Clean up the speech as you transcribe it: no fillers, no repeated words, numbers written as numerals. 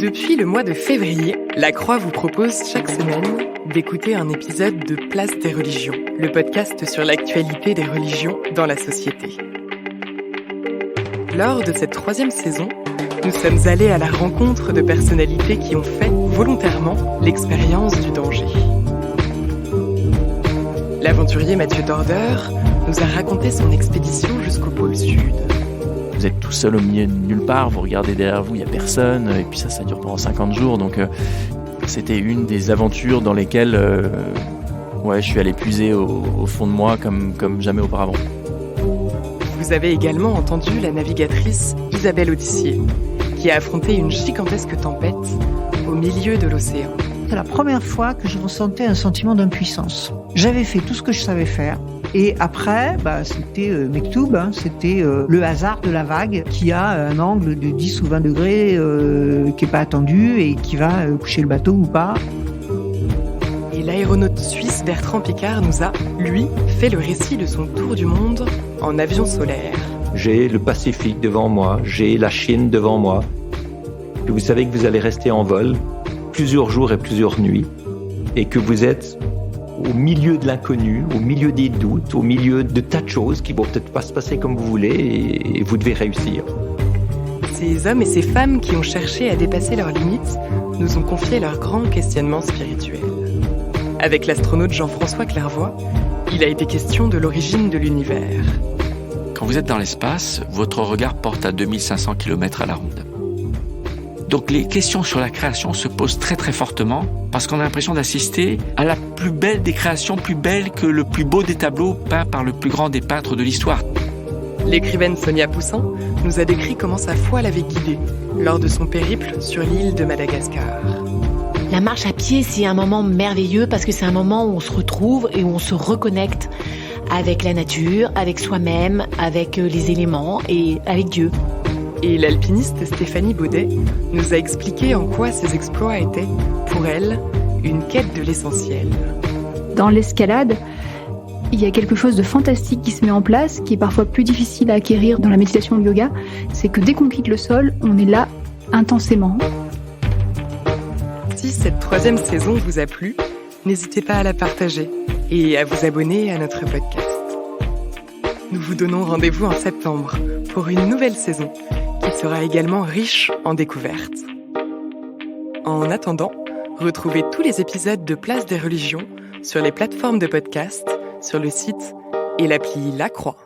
Depuis le mois de février, La Croix vous propose chaque semaine d'écouter un épisode de Place des religions, le podcast sur l'actualité des religions dans la société. Lors de cette 3e saison, nous sommes allés à la rencontre de personnalités qui ont fait volontairement l'expérience du danger. L'aventurier Mathieu Dorder nous a raconté son expédition jusqu'au pôle Sud. Vous êtes tout seul au milieu de nulle part, vous regardez derrière vous, il n'y a personne, et puis ça dure pendant 50 jours, donc c'était une des aventures dans lesquelles je suis allé puiser au fond de moi comme jamais auparavant. Vous avez également entendu la navigatrice Isabelle Audissier, qui a affronté une gigantesque tempête au milieu de l'océan. C'est la première fois que je ressentais un sentiment d'impuissance. J'avais fait tout ce que je savais faire. Et après, c'était Mektoub, c'était le hasard de la vague qui a un angle de 10 ou 20 degrés qui n'est pas attendu et qui va coucher le bateau ou pas. Et l'aéronaute suisse Bertrand Piccard nous a, lui, fait le récit de son tour du monde en avion solaire. J'ai le Pacifique devant moi, j'ai la Chine devant moi. Et vous savez que vous allez rester en vol plusieurs jours et plusieurs nuits et que vous êtes au milieu de l'inconnu, au milieu des doutes, au milieu de tas de choses qui vont peut-être pas se passer comme vous voulez et vous devez réussir. Ces hommes et ces femmes qui ont cherché à dépasser leurs limites nous ont confié leurs grands questionnements spirituels. Avec l'astronaute Jean-François Clairvoy, il a été question de l'origine de l'univers. Quand vous êtes dans l'espace, votre regard porte à 2500 km à la ronde. Donc les questions sur la création se posent très très fortement parce qu'on a l'impression d'assister à la plus belle des créations, plus belle que le plus beau des tableaux peints par le plus grand des peintres de l'histoire. L'écrivaine Sonia Poussin nous a décrit comment sa foi l'avait guidée lors de son périple sur l'île de Madagascar. La marche à pied, c'est un moment merveilleux parce que c'est un moment où on se retrouve et où on se reconnecte avec la nature, avec soi-même, avec les éléments et avec Dieu. Et l'alpiniste Stéphanie Baudet nous a expliqué en quoi ces exploits étaient, pour elle, une quête de l'essentiel. Dans l'escalade, il y a quelque chose de fantastique qui se met en place, qui est parfois plus difficile à acquérir dans la méditation ou le yoga, c'est que dès qu'on quitte le sol, on est là intensément. Si cette 3e saison vous a plu, n'hésitez pas à la partager et à vous abonner à notre podcast. Nous vous donnons rendez-vous en septembre pour une nouvelle saison qui sera également riche en découvertes. En attendant, retrouvez tous les épisodes de Place des religions sur les plateformes de podcast, sur le site et l'appli La Croix.